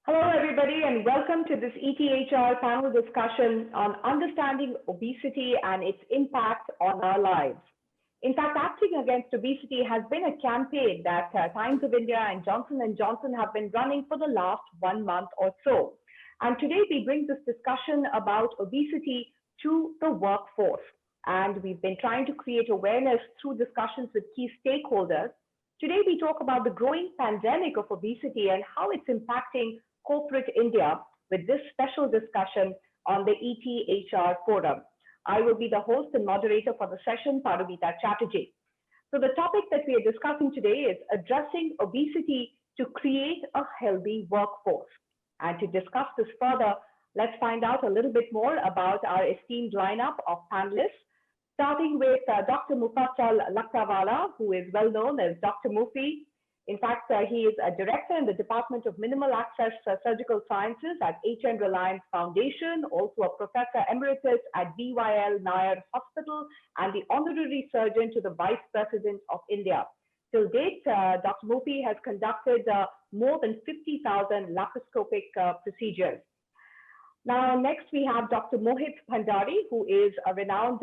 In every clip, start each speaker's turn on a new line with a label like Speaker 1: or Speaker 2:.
Speaker 1: Hello, everybody, and welcome to this ETHR panel discussion on understanding obesity and its impact on our lives. In fact, Acting Against Obesity has been a campaign that Times of India and Johnson & Johnson have been running for the last 1 month or so. And today we bring this discussion about obesity to the workforce. And we've been trying to create awareness through discussions with key stakeholders. Today we talk about the growing pandemic of obesity and how it's impacting corporate India with this special discussion on the ETHR forum. I will be the host and moderator for the session, Parvita Chatterjee. So the topic that we are discussing today is addressing obesity to create a healthy workforce. And to discuss this further, let's find out a little bit more about our esteemed lineup of panelists, starting with Dr. Muffazal Lakdawala, who is well known as Dr. Mufi. In fact, he is a director in the Department of Minimal Access Surgical Sciences at H.N Reliance Foundation, also a professor emeritus at BYL Nair Hospital, and the honorary surgeon to the Vice President of India. Till date, Dr. Mufi has conducted more than 50,000 laparoscopic procedures. Now, next we have Dr. Mohit Bhandari, who is a renowned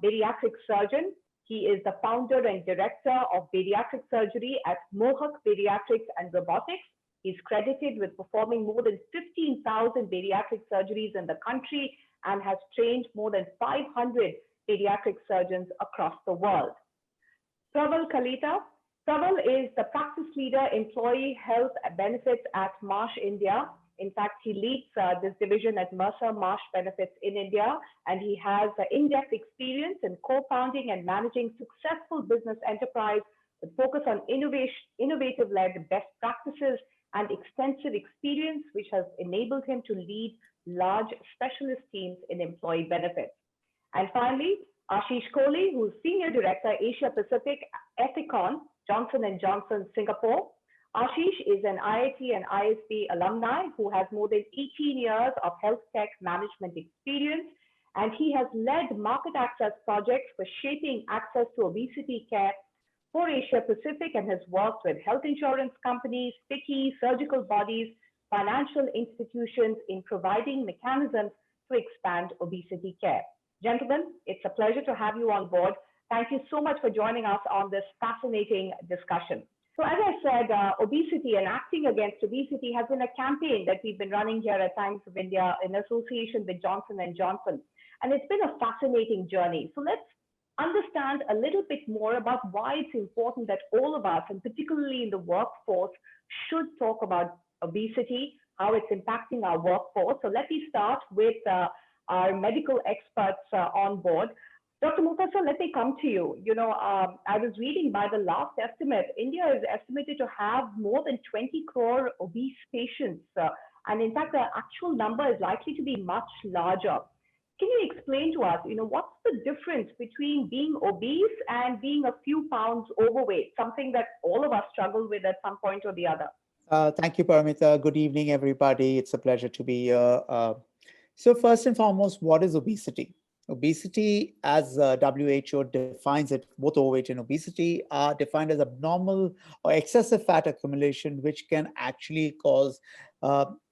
Speaker 1: bariatric surgeon. He is the founder and director of bariatric surgery at Mohak Bariatrics and Robotics. He's credited with performing more than 15,000 bariatric surgeries in the country and has trained more than 500 bariatric surgeons across the world. Prawal Kalita. Prawal is the practice leader, employee health benefits at Marsh India. In fact, he leads this division at Mercer Marsh Benefits in India, and he has in-depth experience in co-founding and managing successful business enterprise with focus on innovative-led best practices and extensive experience, which has enabled him to lead large specialist teams in employee benefits. And finally, Ashish Kohli, who's Senior Director, Asia Pacific, Ethicon, Johnson & Johnson, Singapore. Ashish is an IIT and ISB alumni who has more than 18 years of health tech management experience, and he has led market access projects for shaping access to obesity care for Asia Pacific and has worked with health insurance companies, FICCI, surgical bodies, financial institutions in providing mechanisms to expand obesity care. Gentlemen, it's a pleasure to have you on board. Thank you so much for joining us on this fascinating discussion. So as I said, obesity and acting against obesity has been a campaign that we've been running here at Times of India in association with Johnson & Johnson. And it's been a fascinating journey. So let's understand a little bit more about why it's important that all of us, and particularly in the workforce, should talk about obesity, how it's impacting our workforce. So let me start with our medical experts on board. Dr. Muffazal, let me come to you. I was reading by the last estimate, India is estimated to have more than 20 crore obese patients. And in fact, the actual number is likely to be much larger. Can you explain to us, what's the difference between being obese and being a few pounds overweight, something that all of us struggle with at some point or the other?
Speaker 2: Thank you, Paramita. Good evening, everybody. It's a pleasure to be here. So first and foremost, what is obesity? Obesity, as WHO defines it, both overweight and obesity are defined as abnormal or excessive fat accumulation, which can actually cause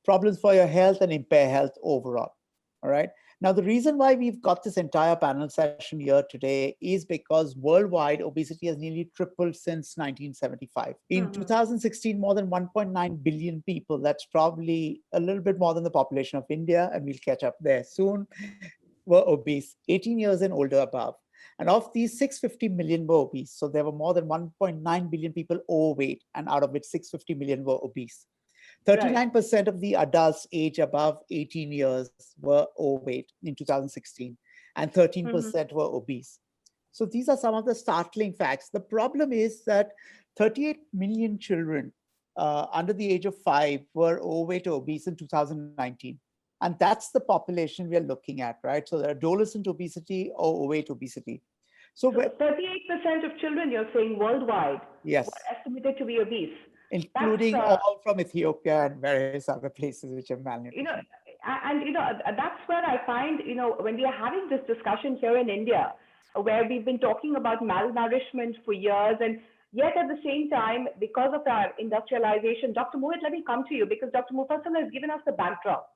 Speaker 2: problems for your health and impair health overall. All right. Now, the reason why we've got this entire panel session here today is because worldwide obesity has nearly tripled since 1975. In 2016, more than 1.9 billion people, that's probably a little bit more than the population of India, and we'll catch up there soon, were obese, 18 years and older above. And of these, 650 million were obese. So there were more than 1.9 billion people overweight, and out of which 650 million were obese. 39% of the adults age above 18 years were overweight in 2016, and 13% were obese. So these are some of the startling facts. The problem is that 38 million children under the age of 5 were overweight or obese in 2019. And that's the population we are looking at, right? So there are adolescent obesity or overweight obesity.
Speaker 1: So 38% of children, you're saying worldwide,
Speaker 2: yes,
Speaker 1: were estimated to be obese.
Speaker 2: Including all from Ethiopia and various other places which are malnutrition.
Speaker 1: That's where I find, when we are having this discussion here in India, where we've been talking about malnourishment for years, and Yet at the same time, because of our industrialization, Dr. Mohit, let me come to you because Dr. Mufassal has given us the backdrop.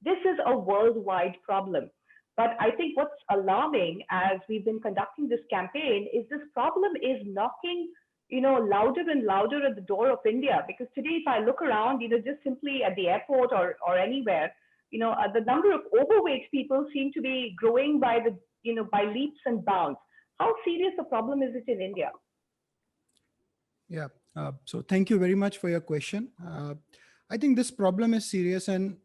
Speaker 1: This is a worldwide problem. But I think what's alarming as we've been conducting this campaign is this problem is knocking, louder and louder at the door of India. Because today, if I look around, just simply at the airport or anywhere, the number of overweight people seem to be growing by leaps and bounds. How serious a problem is it in India?
Speaker 3: Yeah. So thank you very much for your question. I think this problem is serious, and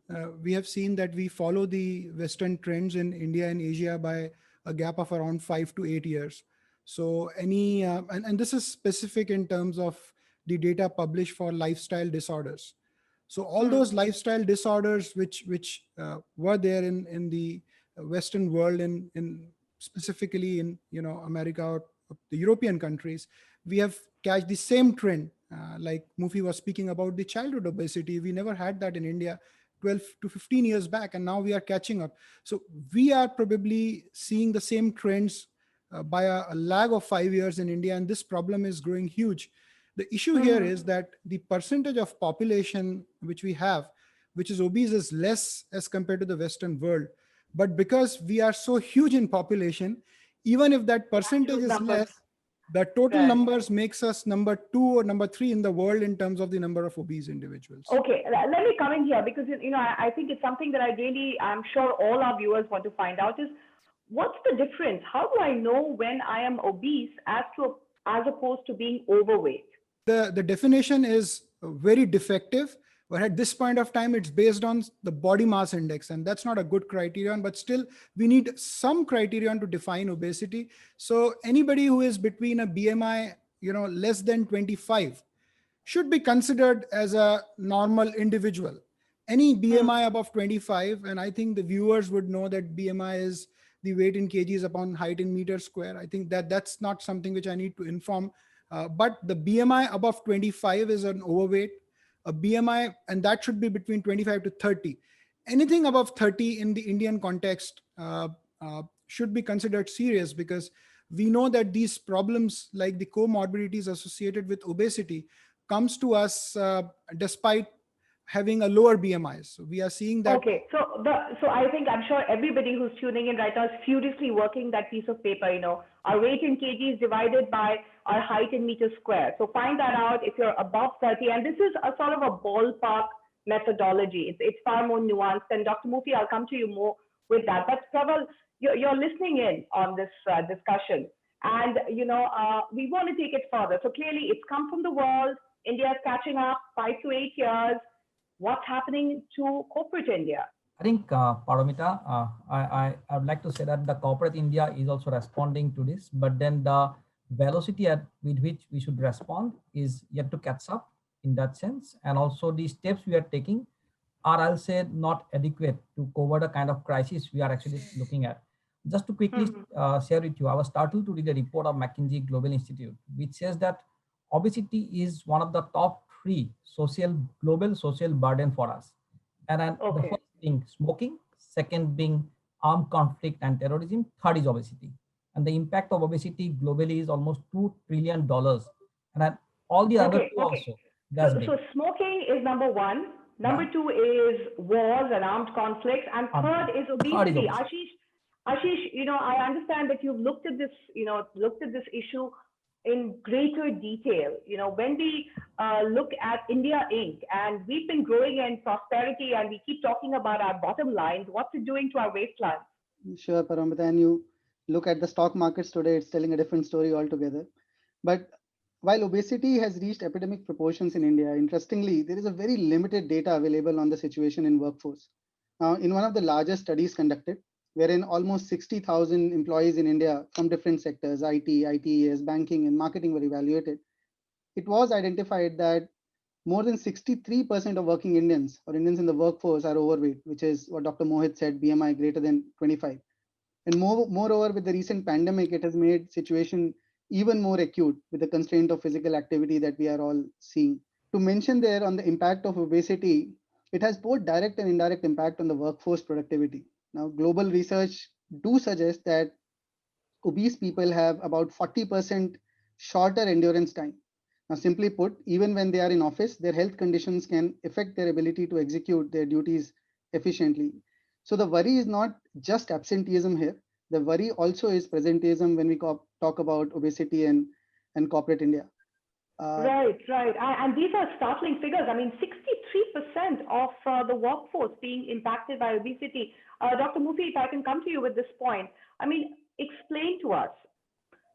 Speaker 3: we have seen that we follow the Western trends in India and Asia by a gap of around 5 to 8 years. So and this is specific in terms of the data published for lifestyle disorders. So all those lifestyle disorders which were there in the Western world, in specifically in America or the European countries, we have catch the same trend. Like Mufi was speaking about the childhood obesity, we never had that in India 12 to 15 years back, and now we are catching up. So we are probably seeing the same trends by a lag of 5 years in India, and this problem is growing huge. The issue here is that the percentage of population which we have, which is obese, is less as compared to the Western world. But because we are so huge in population, even if that percentage is less, the total numbers makes us number 2 or number 3 in the world in terms of the number of obese individuals.
Speaker 1: Okay, let me come in here because I think it's something that I'm sure all our viewers want to find out is what's the difference? How do I know when I am obese as opposed to being overweight?
Speaker 3: The definition is very defective. But at this point of time, it's based on the body mass index, and that's not a good criterion, but still we need some criterion to define obesity. So anybody who is between a BMI, less than 25 should be considered as a normal individual. Any BMI above 25, and I think the viewers would know that BMI is the weight in kgs upon height in meters square. I think that's not something which I need to inform. But the BMI above 25 is an overweight. A BMI, and that should be between 25 to 30. Anything above 30 in the Indian context should be considered serious, because we know that these problems like the comorbidities associated with obesity comes to us despite having a lower BMI. So we are seeing that.
Speaker 1: Okay, so I think I'm sure everybody who's tuning in right now is furiously working that piece of paper. Our weight in kgs divided by our height in meters square. So find that out if you're above 30, and this is a sort of a ballpark methodology. It's far more nuanced. And Dr. Mufi, I'll come to you more with that. But Prawal, you're listening in on this discussion, and we want to take it further. So clearly, it's come from the world. India is catching up 5 to 8 years. What's happening to corporate India?
Speaker 4: I think, Paramita, I would like to say that the corporate India is also responding to this, but then the velocity with which we should respond is yet to catch up in that sense. And also the steps we are taking are, I'll say, not adequate to cover the kind of crisis we are actually looking at. Just to quickly share with you, I was startled to read a report of McKinsey Global Institute, which says that obesity is one of the top 3 global social burden for us. And then the first being smoking, second being armed conflict and terrorism, third is obesity. And the impact of obesity globally is almost $2 trillion. And then all the other two also.
Speaker 1: So smoking is number 1. Number 2 is wars and armed conflicts. And third is obesity. Ashish, I understand that you've looked at this issue in greater detail. When we look at India Inc., and we've been growing in prosperity and we keep talking about our bottom lines, what's it doing to our waistline?
Speaker 5: Sure, Paramita, and you look at the stock markets today, it's telling a different story altogether. But while obesity has reached epidemic proportions in India, interestingly, there is a very limited data available on the situation in workforce. Now, in one of the largest studies conducted, wherein almost 60,000 employees in India from different sectors, IT, ITES, banking, and marketing were evaluated, it was identified that more than 63% of working Indians or Indians in the workforce are overweight, which is what Dr. Mohit said, BMI greater than 25. And moreover, with the recent pandemic, it has made situation even more acute with the constraint of physical activity that we are all seeing. To mention there on the impact of obesity, it has both direct and indirect impact on the workforce productivity. Now, global research do suggest that obese people have about 40% shorter endurance time Now, simply put, even when they are in office, their health conditions can affect their ability to execute their duties efficiently. So the worry is not just absenteeism here. The worry also is presenteeism when we talk about obesity and corporate India. Uh,
Speaker 1: Right, right. And these are startling figures. I mean, 63% of the workforce being impacted by obesity. Dr. Mufi, if I can come to you with this point, I mean, explain to us,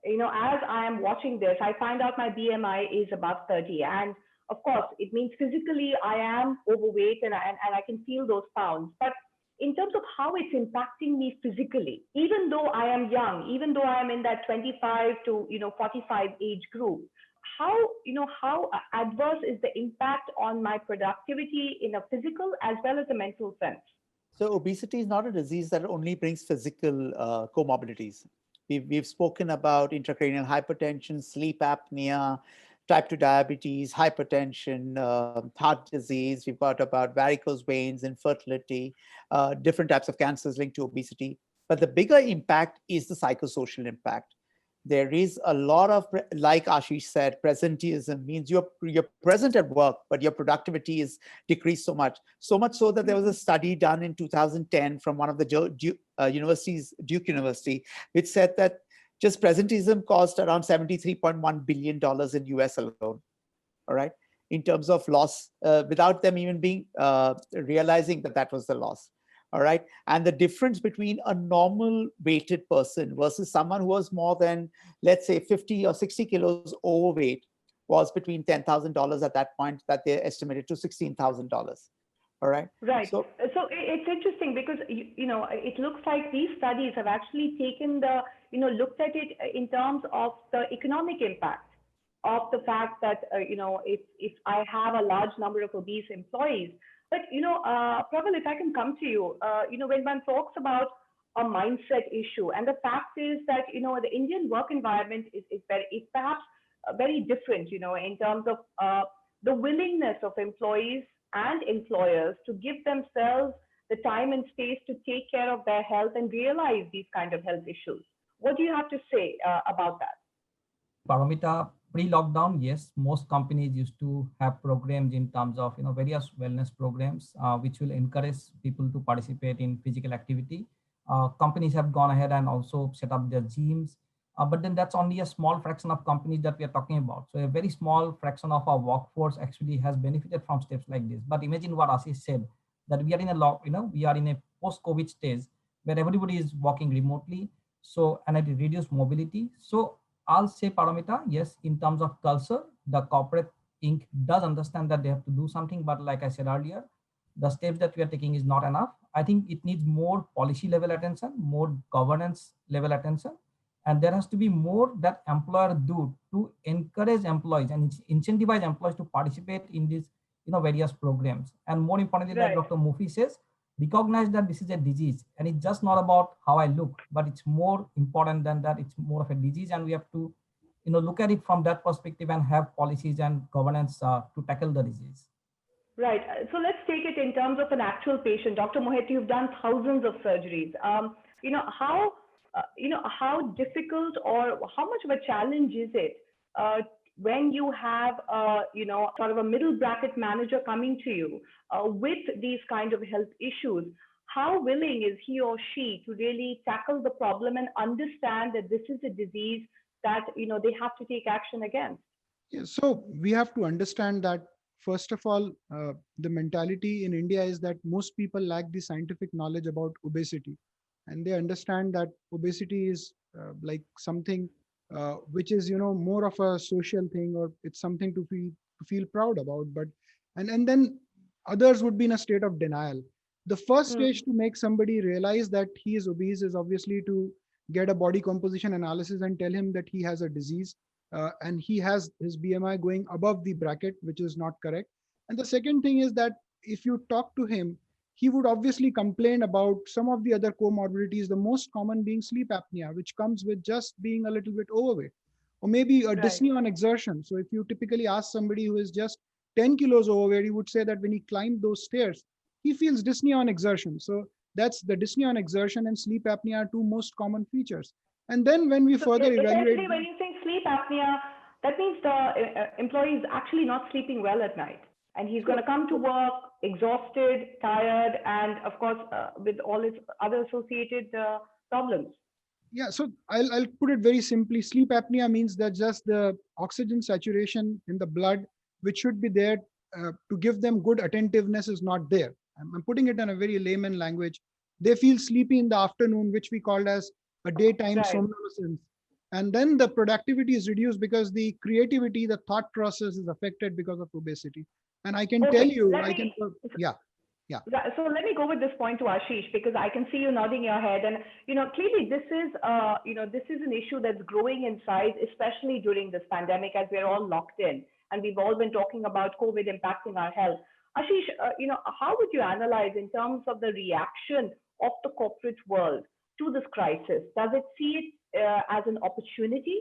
Speaker 1: as I am watching this, I find out my BMI is above 30. And of course, it means physically I am overweight and I can feel those pounds. But in terms of how it's impacting me physically, even though I am young, even though I am in that 25 to 45 age group, how adverse is the impact on my productivity in a physical as well as a mental sense?
Speaker 2: So obesity is not a disease that only brings physical comorbidities. We've spoken about intracranial hypertension, sleep apnea, type 2 diabetes, hypertension, heart disease. We've got about varicose veins, infertility, different types of cancers linked to obesity. But the bigger impact is the psychosocial impact. There is a lot of, like Ashish said, presenteeism means you're present at work, but your productivity is decreased so much so that there was a study done in 2010 from one of the universities, Duke University, which said that just presenteeism cost around $73.1 billion in US alone, all right, in terms of loss, without them even being realizing that that was the loss. All right. And the difference between a normal weighted person versus someone who was more than, let's say, 50 or 60 kilos overweight was between $10,000 at that point, that they estimated to $16,000. All right.
Speaker 1: Right. So it's interesting because, it looks like these studies have actually taken looked at it in terms of the economic impact of the fact that, if I have a large number of obese employees. But, Prawal, if I can come to you, when one talks about a mindset issue, and the fact is that, the Indian work environment is perhaps very different, in terms of the willingness of employees and employers to give themselves the time and space to take care of their health and realize these kind of health issues. What do you have to say about that?
Speaker 4: Paramita, pre-lockdown, yes, most companies used to have programs in terms of various wellness programs, which will encourage people to participate in physical activity. Companies have gone ahead and also set up their gyms, but then that's only a small fraction of companies that we are talking about. So a very small fraction of our workforce actually has benefited from steps like this. But imagine what Ashish said, that we are in a post-COVID stage where everybody is working remotely. So, and it reduced mobility. So I'll say, Paramita, yes, in terms of culture, the corporate Inc. does understand that they have to do something, but like I said earlier, the steps that we are taking is not enough. I think it needs more policy level attention, more governance level attention, and there has to be more that employer do to encourage employees and incentivize employees to participate in these various programs. And more importantly, like Dr. Mufi says, recognize that this is a disease and it's just not about how I look, but it's more important than that. It's more of a disease, and we have to look at it from that perspective and have policies and governance to tackle the disease.
Speaker 1: Right. So let's take it in terms of an actual patient. Dr. Mohit, you've done thousands of surgeries. How difficult or how much of a challenge is it when you have, sort of a middle bracket manager coming to you with these kind of health issues? How willing is he or she to really tackle the problem and understand that this is a disease that, they have to take action against?
Speaker 3: Yeah, so we have to understand that, first of all, the mentality in India is that most people lack the scientific knowledge about obesity, and they understand that obesity is like something which is more of a social thing, or it's something to feel proud about. But and then others would be in a state of denial. The first stage to make somebody realize that he is obese is obviously to get a body composition analysis and tell him that he has a disease, and he has his BMI going above the bracket, which is not correct. And the second thing is that if you talk to him, he would obviously complain about some of the other comorbidities, the most common being sleep apnea, which comes with just being a little bit overweight, or maybe a dyspnea on exertion. So if you typically ask somebody who is just 10 kilos overweight, he would say that when he climbed those stairs, he feels dyspnea on exertion. So that's the dyspnea on exertion and sleep apnea are two most common features. And then when we further evaluate,
Speaker 1: when you think sleep apnea, that means the employee is actually not sleeping well at night. And he's going to come to work exhausted, tired, and of course, with all its other associated problems.
Speaker 3: Yeah, so I'll put it very simply. Sleep apnea means that just the oxygen saturation in the blood, which should be there to give them good attentiveness, is not there. I'm putting it in a very layman language. They feel sleepy in the afternoon, which we called as a daytime somnolence. And then the productivity is reduced because the creativity, the thought process is affected because of obesity. And I can tell you, yeah.
Speaker 1: So let me go with this point to Ashish, because I can see you nodding your head, and clearly this is this is an issue that's growing in size, especially during this pandemic, as we're all locked in, and we've all been talking about COVID impacting our health. Ashish, how would you analyze in terms of the reaction of the corporate world to this crisis? Does it see it as an opportunity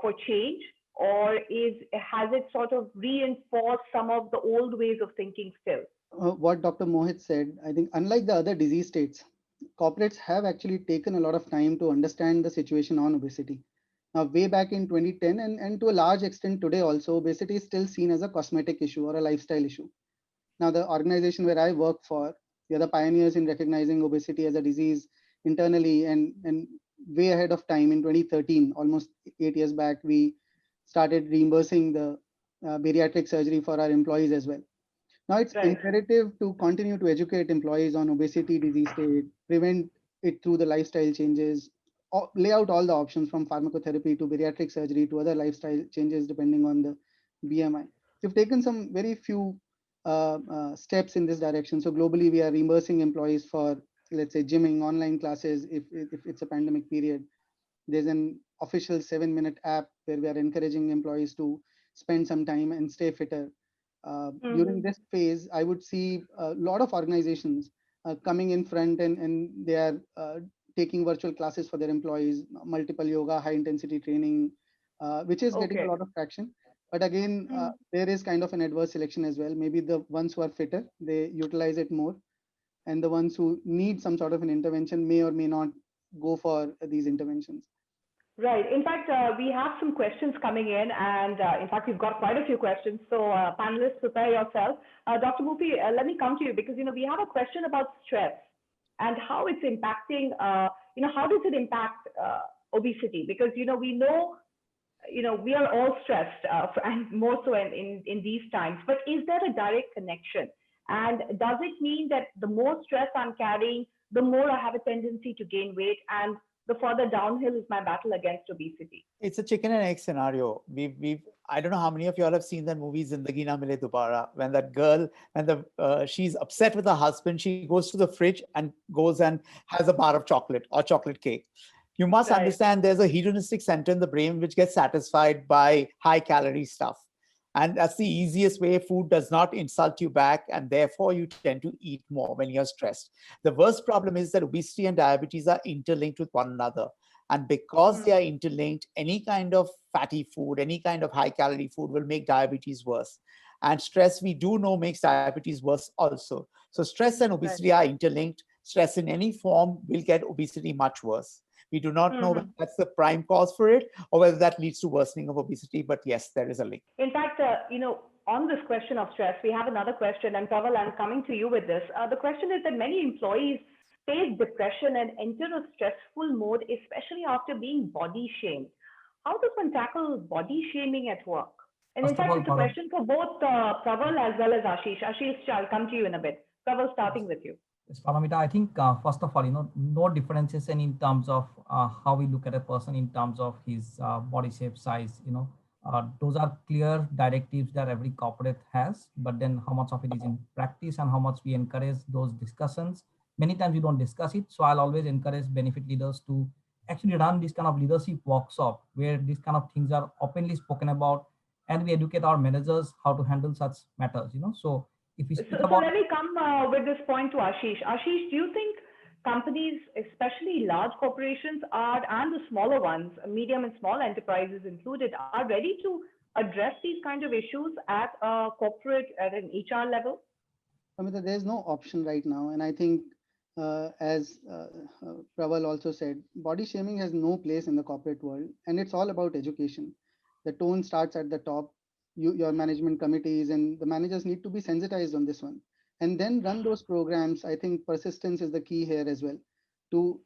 Speaker 1: for change, or has it sort of reinforced some of the old ways of thinking still?
Speaker 5: What Dr. Mohit said, I think unlike the other disease states, corporates have actually taken a lot of time to understand the situation on obesity. Now, way back in 2010, and to a large extent today also, obesity is still seen as a cosmetic issue or a lifestyle issue. Now, the organization where I work for, we are the pioneers in recognizing obesity as a disease internally, and way ahead of time in 2013, almost 8 years back, we started reimbursing the bariatric surgery for our employees as well. Now it's imperative to continue to educate employees on obesity disease state, prevent it through the lifestyle changes, lay out all the options from pharmacotherapy to bariatric surgery to other lifestyle changes depending on the BMI. We've taken some very few steps in this direction. So globally, we are reimbursing employees for, let's say, gymming, online classes if it's a pandemic period. There's an official 7-minute app where we are encouraging employees to spend some time and stay fitter. During this phase, I would see a lot of organizations coming in front, and they are taking virtual classes for their employees, multiple yoga, high intensity training, which is getting a lot of traction. But again, there is kind of an adverse selection as well. Maybe the ones who are fitter, they utilize it more, and the ones who need some sort of an intervention may or may not go for these interventions.
Speaker 1: Right. In fact, we have some questions coming in, and in fact, we've got quite a few questions. So, panelists, prepare yourself. Dr. Mufi, let me come to you, because we have a question about stress and how it's impacting. How does it impact obesity? Because we know, we are all stressed, and more so in these times. But is there a direct connection? And does it mean that the more stress I'm carrying, the more I have a tendency to gain weight, and the further downhill is my battle against obesity?
Speaker 2: It's a chicken and egg scenario. I don't know how many of y'all have seen that movie Zindagi Na Mile Dobara, when that girl, and she's upset with her husband, she goes to the fridge and goes and has a bar of chocolate or chocolate cake. You must understand there's a hedonistic center in the brain which gets satisfied by high calorie stuff. And that's the easiest way. Food does not insult you back, and therefore you tend to eat more when you're stressed. The worst problem is that obesity and diabetes are interlinked with one another. And because they are interlinked, any kind of fatty food, any kind of high calorie food will make diabetes worse. And stress, we do know, makes diabetes worse also. So stress and obesity are interlinked. Stress in any form will get obesity much worse. We do not know whether that's the prime cause for it or whether that leads to worsening of obesity, but yes, there is a link.
Speaker 1: In fact, on this question of stress, we have another question, and Prawal, I'm coming to you with this. The question is that many employees face depression and enter a stressful mode, especially after being body shamed. How does one tackle body shaming at work? And in fact, it's a question for both Prawal as well as Ashish. Ashish, I'll come to you in a bit. Prawal, starting with you.
Speaker 4: Yes, Paramita, I think first of all, no differentiation in terms of how we look at a person in terms of his body shape, size. Those are clear directives that every corporate has, but then how much of it is in practice and how much we encourage those discussions. Many times we don't discuss it, so I'll always encourage benefit leaders to actually run this kind of leadership workshop where these kind of things are openly spoken about, and we educate our managers how to handle such matters. So if we speak about,
Speaker 1: let me come with this point to Ashish. Ashish, do you think companies, especially large corporations, and the smaller ones, medium and small enterprises included, are ready to address these kind of issues at a corporate, at an HR level?
Speaker 5: Amita, there's no option right now, and I think as Prawal also said, body shaming has no place in the corporate world, and it's all about education. The tone starts at the top. Your management committees and the managers need to be sensitized on this one, and then run those programs. I think persistence is the key here as well, to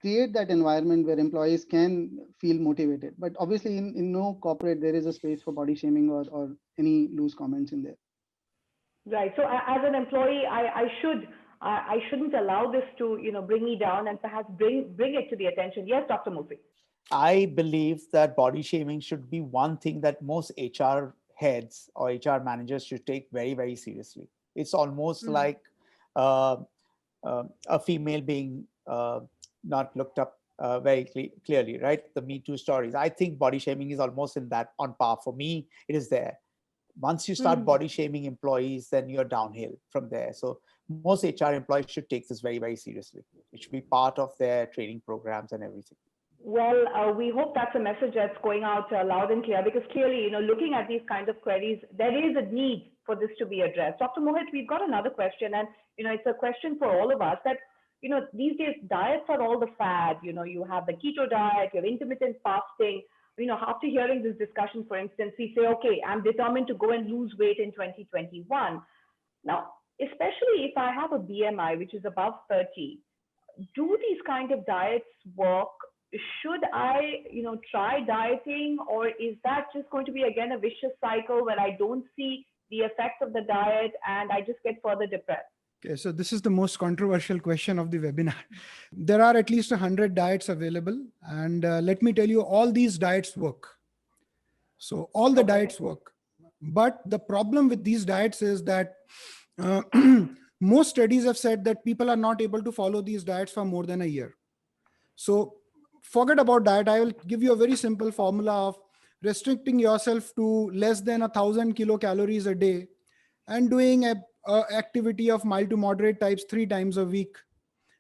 Speaker 5: create that environment where employees can feel motivated. But obviously in no corporate, there is a space for body shaming or any loose comments in there.
Speaker 1: Right. So as an employee, I shouldn't allow this to, bring me down and perhaps bring it to the attention. Yes, Dr. Murthy.
Speaker 2: I believe that body shaming should be one thing that most HR heads or HR managers should take very, very seriously. It's almost like uh, a female being not looked up very clearly, right? The Me Too stories. I think body shaming is almost in that on par. For me, it is there. Once you start body shaming employees, then you're downhill from there. So most HR employees should take this very, very seriously. It should be part of their training programs and everything.
Speaker 1: Well, we hope that's a message that's going out loud and clear, because clearly, looking at these kinds of queries, there is a need for this to be addressed. Dr. Mohit, we've got another question, and it's a question for all of us that these days diets are all the fad. You have the keto diet, you have intermittent fasting. After hearing this discussion, for instance, we say, okay, I'm determined to go and lose weight in 2021. Now, especially if I have a BMI which is above 30, do these kind of diets work? Should I, try dieting, or is that just going to be again a vicious cycle where I don't see the effects of the diet and I just get further depressed?
Speaker 3: Okay, so this is the most controversial question of the webinar. There are at least 100 diets available, and let me tell you, all these diets work. So all the diets work. But the problem with these diets is that most studies have said that people are not able to follow these diets for more than a year. So forget about diet. I will give you a very simple formula of restricting yourself to less than 1,000 kilocalories a day and doing a activity of mild to moderate types 3 times a week,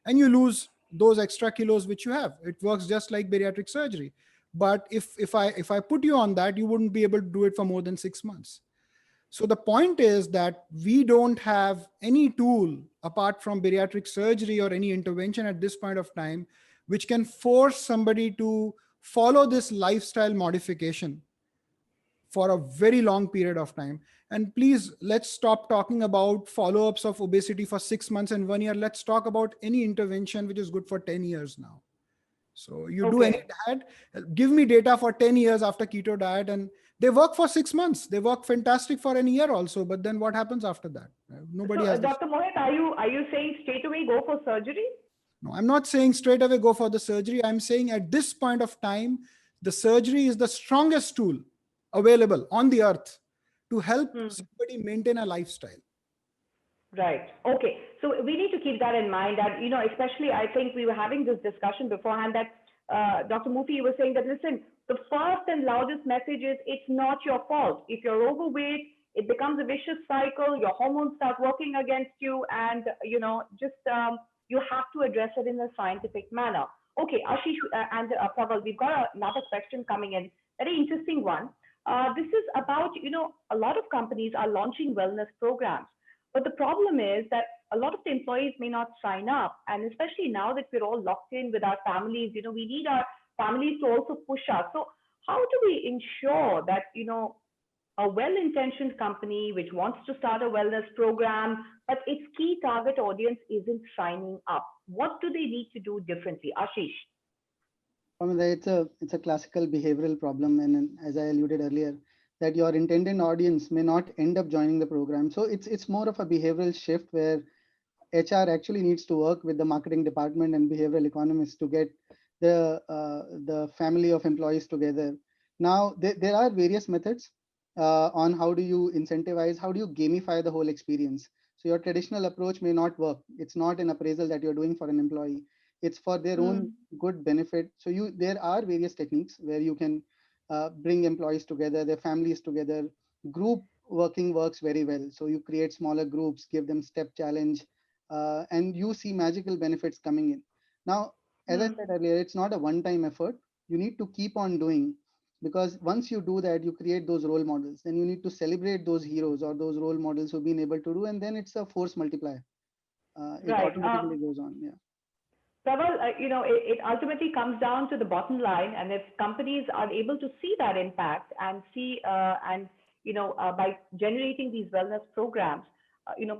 Speaker 3: and you lose those extra kilos which you have. It works just like bariatric surgery. But if I put you on that, you wouldn't be able to do it for more than 6 months. So the point is that we don't have any tool apart from bariatric surgery or any intervention at this point of time which can force somebody to follow this lifestyle modification for a very long period of time. And please, let's stop talking about follow-ups of obesity for 6 months and 1 year. Let's talk about any intervention which is good for 10 years now. So you do any diet, give me data for 10 years after keto diet, and they work for 6 months. They work fantastic for a year also. But then what happens after that? Nobody has.
Speaker 1: Dr. Mohit, are you saying straight away go for surgery?
Speaker 3: No, I'm not saying straight away go for the surgery. I'm saying at this point of time, the surgery is the strongest tool available on the earth to help somebody maintain a lifestyle.
Speaker 1: Right. Okay. So we need to keep that in mind that, especially I think we were having this discussion beforehand that Dr. Murthy, you were saying that, listen, the first and loudest message is it's not your fault. If you're overweight, it becomes a vicious cycle. Your hormones start working against you, and, you have to address it in a scientific manner. Okay, Ashish and Prawal, we've got another question coming in. Very interesting one. This is about, a lot of companies are launching wellness programs. But the problem is that a lot of the employees may not sign up. And especially now that we're all locked in with our families, we need our families to also push us. So how do we ensure that, a well-intentioned company which wants to start a wellness program, but its key target audience isn't signing up? What do they need to do differently? Ashish.
Speaker 5: It's a classical behavioral problem. And as I alluded earlier, that your intended audience may not end up joining the program. So it's more of a behavioral shift where HR actually needs to work with the marketing department and behavioral economists to get the family of employees together. Now, there are various methods on how do you incentivize, how do you gamify the whole experience. So your traditional approach may not work. It's not an appraisal that you're doing for an employee. It's for their own good benefit. So there are various techniques where you can bring employees together, their families together. Group working works very well. So you create smaller groups, give them step challenge, and you see magical benefits coming in. Now, as I said earlier, it's not a one-time effort. You need to keep on doing, because once you do that, you create those role models. Then you need to celebrate those heroes or those role models who've been able to do, and then it's a force multiplier. It automatically goes on. Yeah.
Speaker 1: Prawal, it ultimately comes down to the bottom line, and if companies are able to see that impact and by generating these wellness programs,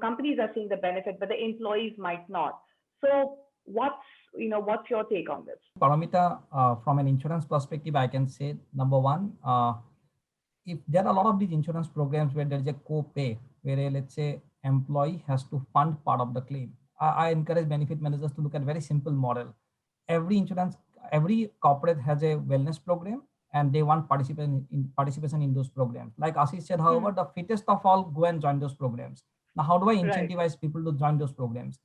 Speaker 1: companies are seeing the benefit, but the employees might not. So, what's your take on this?
Speaker 4: Paramita, from an insurance perspective, I can say number one, if there are a lot of these insurance programs where there is a co-pay, where let's say employee has to fund part of the claim. I encourage benefit managers to look at very simple model. Every corporate has a wellness program, and they want participation in those programs. Like Ashish said, however, the fittest of all go and join those programs. Now, how do I incentivize people to join those programs?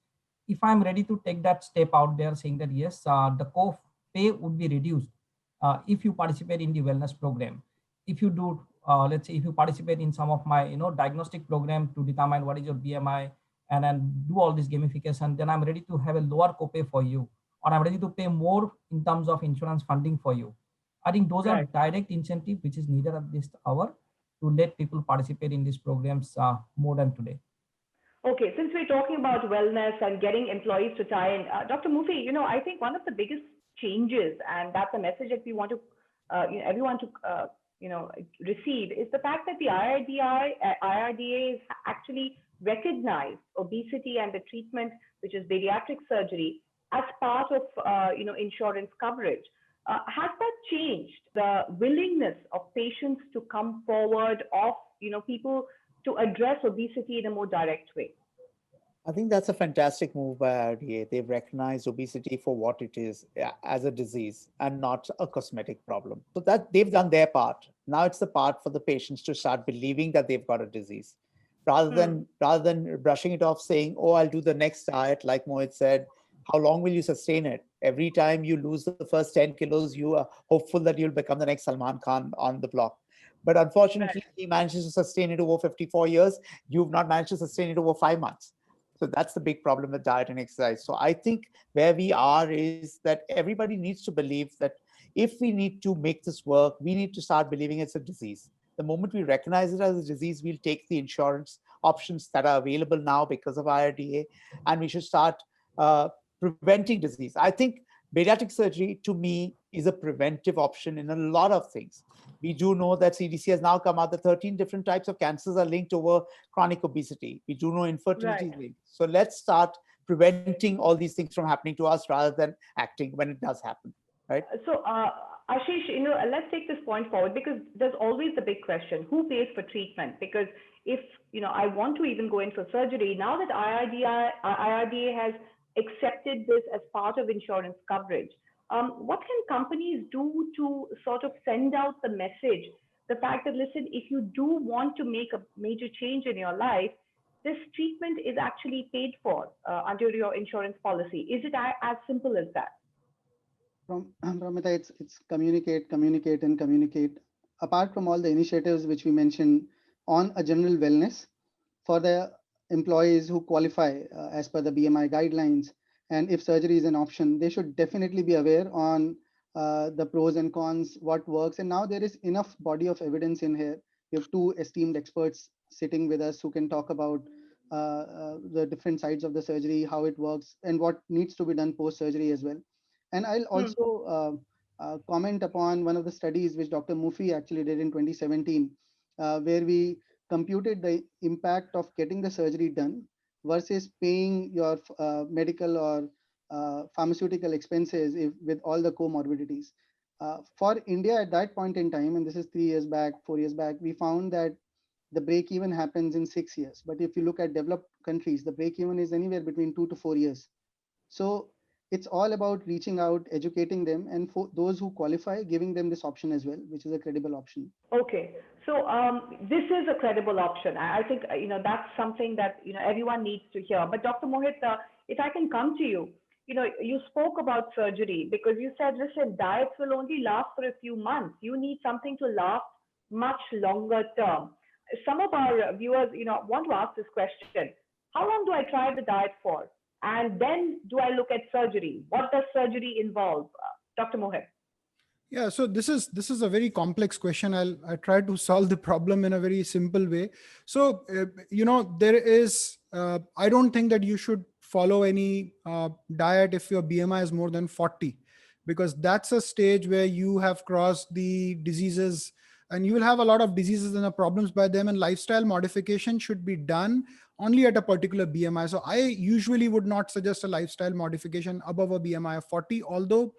Speaker 4: If I'm ready to take that step out there, saying that yes, the co-pay would be reduced if you participate in the wellness program. If you do, let's say, if you participate in some of my, diagnostic program to determine what is your BMI, and then do all this gamification, then I'm ready to have a lower copay for you, or I'm ready to pay more in terms of insurance funding for you. I think those are direct incentive which is needed at this hour to let people participate in these programs more than today.
Speaker 1: Okay, since we're talking about wellness and getting employees to tie in, Dr. Mufi, I think one of the biggest changes, and that's a message that we want to, everyone to, receive, is the fact that the IRDA has actually recognized obesity and the treatment, which is bariatric surgery, as part of, insurance coverage. Has that changed the willingness of patients to come forward, of, people to address obesity in a more direct way?
Speaker 2: I think that's a fantastic move by IRDA. They've recognized obesity for what it is, as a disease and not a cosmetic problem. So that they've done their part. Now it's the part for the patients to start believing that they've got a disease, rather than brushing it off, saying, "Oh, I'll do the next diet," like Mohit said. How long will you sustain it? Every time you lose the first 10 kilos, you are hopeful that you'll become the next Salman Khan on the block. But unfortunately, he manages to sustain it over 54 years. You've not managed to sustain it over 5 months. So that's the big problem with diet and exercise. So I think where we are is that everybody needs to believe that if we need to make this work, we need to start believing it's a disease. The moment we recognize it as a disease, we'll take the insurance options that are available now because of IRDA, and we should start preventing disease. I think bariatric surgery, to me, is a preventive option in a lot of things. We do know that CDC has now come out that 13 different types of cancers are linked over chronic obesity. We do know infertility is linked. So let's start preventing all these things from happening to us rather than acting when it does happen, right?
Speaker 1: So, Ashish, let's take this point forward, because there's always the big question: who pays for treatment? Because if I want to even go in for surgery, now that IRDA has accepted this as part of insurance coverage, what can companies do to sort of send out the message, the fact that, listen, if you do want to make a major change in your life, this treatment is actually paid for under your insurance policy? Is it as simple as that?
Speaker 5: Ramita, it's communicate. Apart from all the initiatives which we mentioned on a general wellness for the employees who qualify as per the BMI guidelines, and if surgery is an option, they should definitely be aware on the pros and cons, what works. And now there is enough body of evidence in here. We have two esteemed experts sitting with us who can talk about the different sides of the surgery, how it works, and what needs to be done post-surgery as well. And I'll also comment upon one of the studies which Dr. Mufi actually did in 2017, where we computed the impact of getting the surgery done versus paying your medical or pharmaceutical expenses with all the comorbidities. For India at that point in time, and this is 3 years back, 4 years back, we found that the break even happens in 6 years. But if you look at developed countries, the break even is anywhere between 2 to 4 years. So it's all about reaching out, educating them, and for those who qualify, giving them this option as well, which is a credible option.
Speaker 1: Okay, so this is a credible option. I think that's something that everyone needs to hear. But Dr. Mohit, if I can come to you, you spoke about surgery because you said, listen, diets will only last for a few months. You need something to last much longer term. Some of our viewers, want to ask this question: how long do I try the diet for? And then do I look at surgery? What does surgery involve? Dr. Mohit?
Speaker 3: Yeah, so this is a very complex question. I try to solve the problem in a very simple way. So, there is, I don't think that you should follow any diet if your BMI is more than 40, because that's a stage where you have crossed the diseases, and you will have a lot of diseases and the problems by them, and lifestyle modification should be done only at a particular BMI. So I usually would not suggest a lifestyle modification above a BMI of 40, although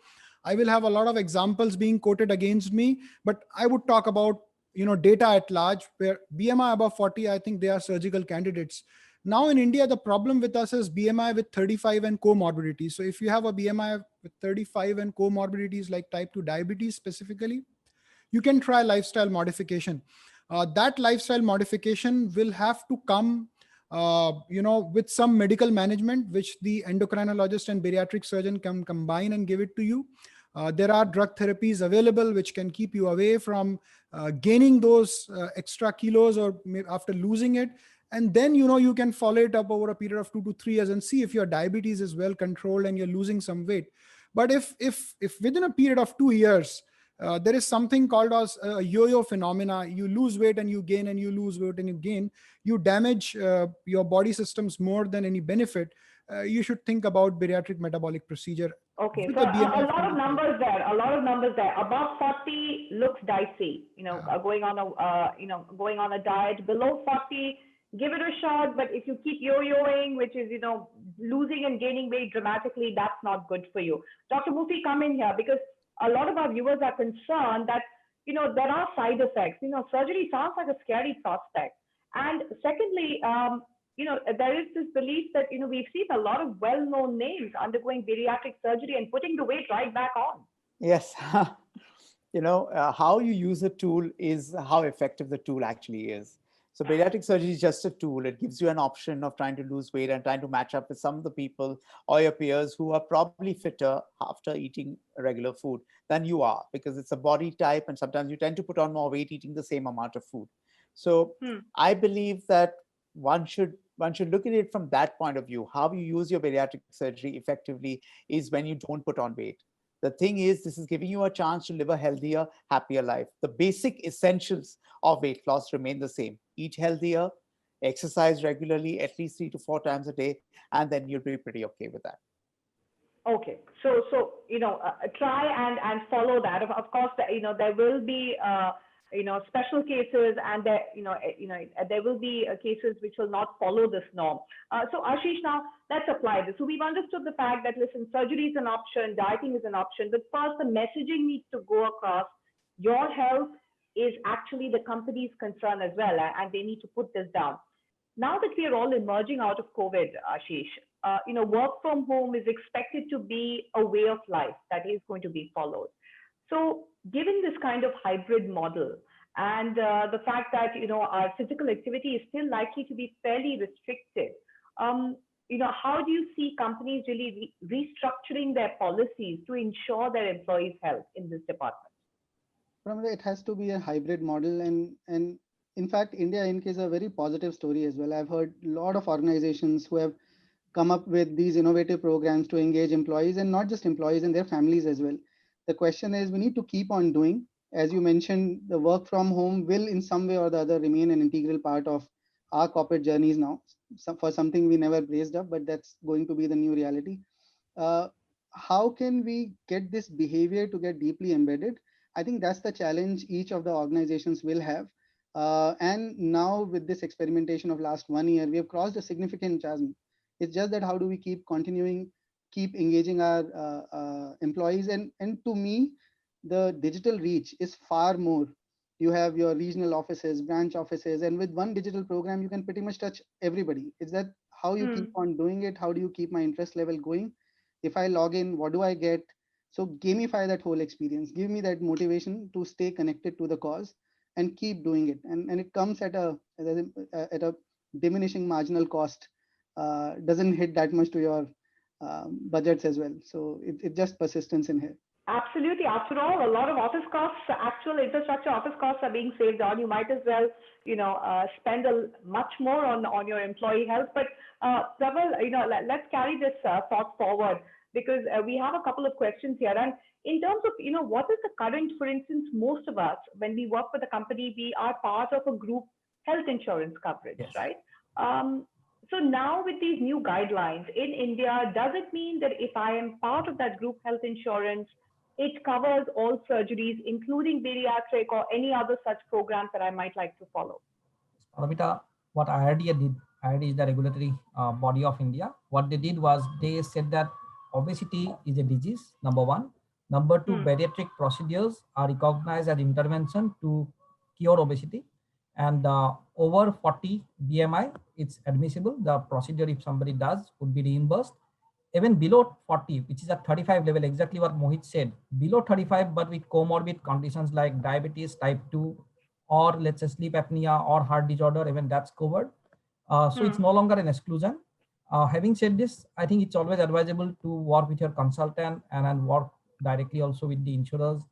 Speaker 3: I will have a lot of examples being quoted against me, but I would talk about data at large, where BMI above 40, I think they are surgical candidates. Now in India, the problem with us is BMI with 35 and comorbidities. So if you have a BMI with 35 and comorbidities like type 2 diabetes specifically, you can try lifestyle modification. That lifestyle modification will have to come with some medical management, which the endocrinologist and bariatric surgeon can combine and give it to you. There are drug therapies available which can keep you away from gaining those extra kilos or after losing it. And then, you can follow it up over a period of 2 to 3 years and see if your diabetes is well controlled and you're losing some weight. But if within a period of 2 years, there is something called as a yo-yo phenomena. You lose weight and you gain, and you lose weight and you gain. You damage your body systems more than any benefit. You should think about bariatric metabolic procedure.
Speaker 1: Okay, so a lot of numbers there. Above 40 looks dicey. Going on a diet. Below 40, give it a shot. But if you keep yo-yoing, which is losing and gaining weight dramatically, that's not good for you. Dr. Mufi, come in here, because a lot of our viewers are concerned that there are side effects. Surgery sounds like a scary prospect. And secondly, there is this belief that we've seen a lot of well-known names undergoing bariatric surgery and putting the weight right back on.
Speaker 2: Yes. How you use a tool is how effective the tool actually is. So bariatric surgery is just a tool. It gives you an option of trying to lose weight and trying to match up with some of the people or your peers who are probably fitter after eating regular food than you are, because it's a body type, and sometimes you tend to put on more weight eating the same amount of food. So I believe that one should look at it from that point of view. How you use your bariatric surgery effectively is when you don't put on weight. The thing is, this is giving you a chance to live a healthier, happier life. The basic essentials of weight loss remain the same. Eat healthier, exercise regularly, at least 3 to 4 times a day, and then you'll be pretty okay with that.
Speaker 1: Okay, so try and follow that. Of course, there will be special cases, and there will be cases which will not follow this norm. So Ashish, now let's apply this. So we've understood the fact that, listen, surgery is an option, dieting is an option, but first the messaging needs to go across. Your health is actually the company's concern as well, and they need to put this down. Now that we are all emerging out of COVID, Ashish, work from home is expected to be a way of life that is going to be followed. So given this kind of hybrid model, and the fact that our physical activity is still likely to be fairly restricted, how do you see companies really restructuring their policies to ensure their employees' health in this department?
Speaker 5: It has to be a hybrid model, and in fact, India Inc. is a very positive story as well. I've heard a lot of organizations who have come up with these innovative programs to engage employees, and not just employees and their families as well. The question is, we need to keep on doing. As you mentioned, the work from home will in some way or the other remain an integral part of our corporate journeys now, for something we never braced up, but that's going to be the new reality. How can we get this behavior to get deeply embedded? I think that's the challenge each of the organizations will have. And now with this experimentation of last 1 year, we have crossed a significant chasm. It's just that how do we keep engaging our employees? And to me, the digital reach is far more. You have your regional offices, branch offices, and with one digital program, you can pretty much touch everybody. Is that how you keep on doing it? How do you keep my interest level going? If I log in, what do I get? So gamify that whole experience. Give me that motivation to stay connected to the cause and keep doing it. And it comes at a diminishing marginal cost. Doesn't hit that much to your budgets as well. So it's just persistence in here.
Speaker 1: Absolutely. After all, a lot of office costs, actual infrastructure office costs are being saved on. You might as well, spend much more on your employee health. But Prawal, let's carry this thought forward, because we have a couple of questions here. And in terms of, what is the current, for instance, most of us, when we work with a company, we are part of a group health insurance coverage,
Speaker 4: yes.
Speaker 1: right? So now with these new guidelines in India, does it mean that if I am part of that group health insurance, it covers all surgeries, including bariatric or any other such programs that I might like to follow?
Speaker 4: Paramita, what IRDA did, IRDA is the regulatory body of India. What they did was they said that obesity is a disease, number one. Number two, bariatric procedures are recognized as intervention to cure obesity. And over 40 BMI, it's admissible. The procedure, if somebody does, would be reimbursed. Even below 40, which is at 35 level, exactly what Mohit said, below 35, but with comorbid conditions like diabetes type 2, or let's say sleep apnea or heart disorder, even that's covered. So it's no longer an exclusion. Having said this, I think it's always advisable to work with your consultant and work directly also with the insurers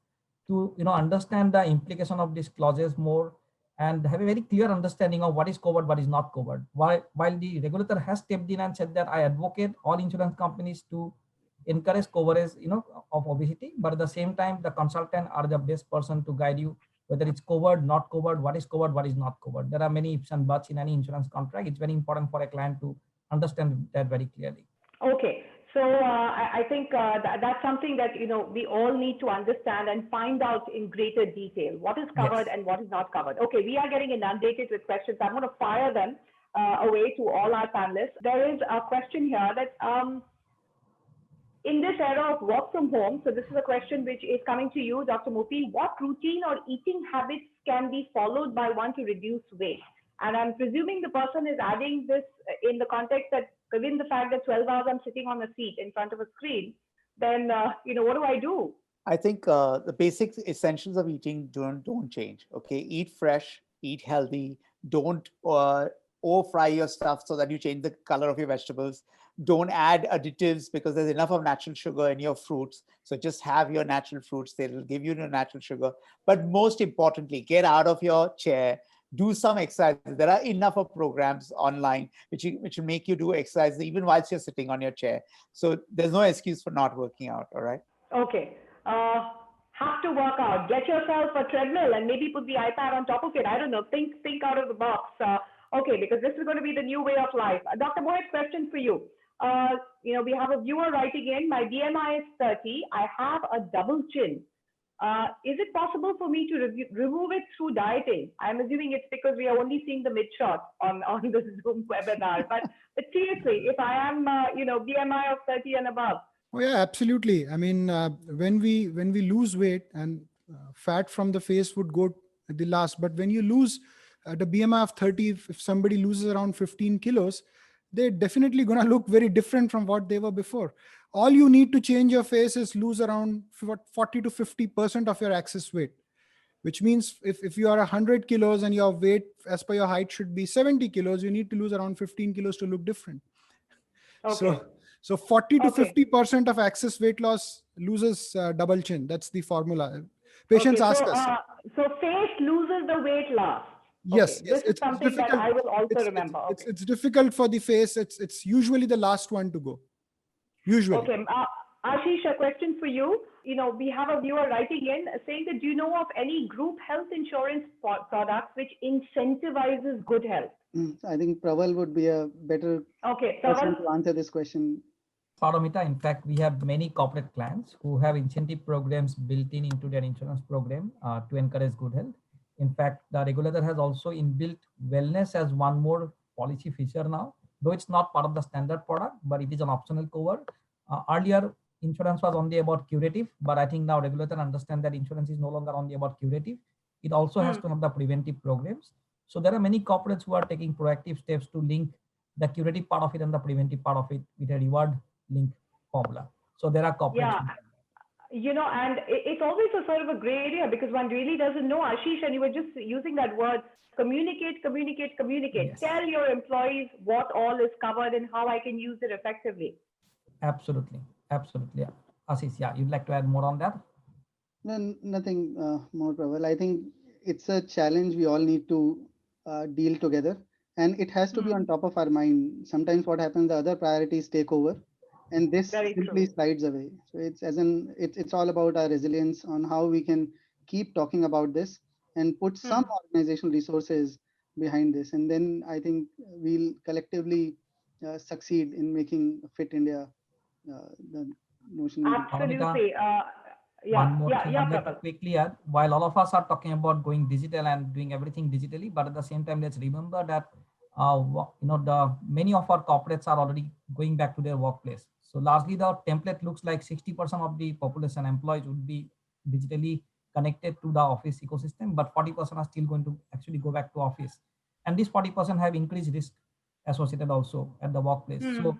Speaker 4: to understand the implication of these clauses more and have a very clear understanding of what is covered, what is not covered. While the regulator has stepped in and said that I advocate all insurance companies to encourage coverage, of obesity, but at the same time, the consultant are the best person to guide you whether it's covered, not covered, what is covered, what is not covered. There are many ifs and buts in any insurance contract. It's very important for a client to understand that very clearly.
Speaker 1: Okay. So I think that's something that we all need to understand and find out in greater detail what is covered and what is not covered. Okay, we are getting inundated with questions. I'm going to fire them away to all our panelists. There is a question here that in this era of work from home, so this is a question which is coming to you, Dr. Mufi, what routine or eating habits can be followed by one to reduce weight? And I'm presuming the person is adding this in the context that given the fact that 12 hours I'm sitting on a seat in front of a screen, then, what do I do?
Speaker 2: I think the basic essentials of eating don't change. Okay, eat fresh, eat healthy. Don't fry your stuff so that you change the color of your vegetables. Don't add additives because there's enough of natural sugar in your fruits. So just have your natural fruits. They will give you the natural sugar. But most importantly, get out of your chair. Do some exercise. There are enough of programs online which will make you do exercise even whilst you're sitting on your chair. So there's no excuse for not working out. All right.
Speaker 1: Okay. Have to work out. Get yourself a treadmill and maybe put the iPad on top of it. I don't know. Think out of the box. Okay, because this is going to be the new way of life. Dr. Mohit, question for you. We have a viewer writing in. My BMI is 30. I have a double chin. Is it possible for me to remove it through dieting? I'm assuming it's because we are only seeing the mid shot on the Zoom webinar. But seriously, if I am, BMI of 30 and above.
Speaker 3: Oh yeah, absolutely. I mean, when we lose weight and fat from the face would go at the last, but when you lose the BMI of 30, if somebody loses around 15 kilos, they're definitely going to look very different from what they were before. All you need to change your face is lose around 40 to 50% of your excess weight, which means if you are 100 kilos and your weight as per your height should be 70 kilos, you need to lose around 15 kilos to look different.
Speaker 1: Okay.
Speaker 3: So 40 to 50% of excess weight loss loses double chin. That's the formula. Patients ask us.
Speaker 1: So face loses the weight loss.
Speaker 3: Yes,
Speaker 1: okay. This is something that I will also remember.
Speaker 3: It's difficult for the face. It's usually the last one to go. Usually.
Speaker 1: Okay. Ashish, a question for you. We have a viewer writing in saying that do you know of any group health insurance products which incentivizes good health?
Speaker 5: I think Prawal would be a better person to answer this question.
Speaker 4: Paramita, in fact, we have many corporate clients who have incentive programs built into their insurance program to encourage good health. In fact, the regulator has also inbuilt wellness as one more policy feature now, though it's not part of the standard product, but it is an optional cover. Earlier, insurance was only about curative, but I think now regulator understand that insurance is no longer only about curative. It also has to have the preventive programs. So there are many corporates who are taking proactive steps to link the curative part of it and the preventive part of it with a reward link formula. So there are corporates.
Speaker 1: Yeah. And it's always a sort of a gray area because one really doesn't know, Ashish, and you were just using that word, communicate. Yes. Tell your employees what all is covered and how I can use it effectively.
Speaker 4: Absolutely. Yeah. Ashish, you'd like to add more on that?
Speaker 5: No, nothing more, Prawal. I think it's a challenge we all need to deal together, and it has to be on top of our mind. Sometimes what happens, the other priorities take over, and this simply slides away. So it's all about our resilience on how we can keep talking about this and put some organizational resources behind this, and then I think we'll collectively succeed in making Fit India the notion will be.
Speaker 1: Absolutely.
Speaker 4: One more thing I'd like to
Speaker 1: Prabal.
Speaker 4: quickly add. While all of us are talking about going digital and doing everything digitally, but at the same time, let's remember that the many of our corporates are already going back to their workplace. So largely the template looks like 60% of the population employees would be digitally connected to the office ecosystem, but 40% are still going to actually go back to office. And these 40% have increased risk associated also at the workplace. So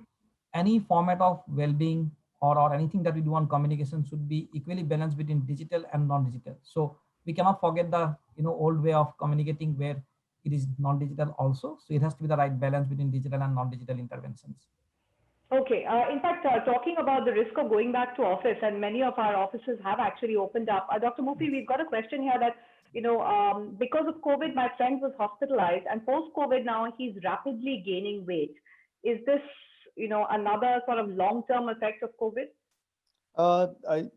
Speaker 4: any format of well-being or anything that we do on communication should be equally balanced between digital and non-digital. So we cannot forget the old way of communicating where it is non-digital also. So it has to be the right balance between digital and non-digital interventions.
Speaker 1: Okay. In fact, talking about the risk of going back to office, and many of our offices have actually opened up. Dr. Mufi, we've got a question here that, because of COVID, my friend was hospitalized, and post-COVID now he's rapidly gaining weight. Is this, another sort of long-term effect of COVID?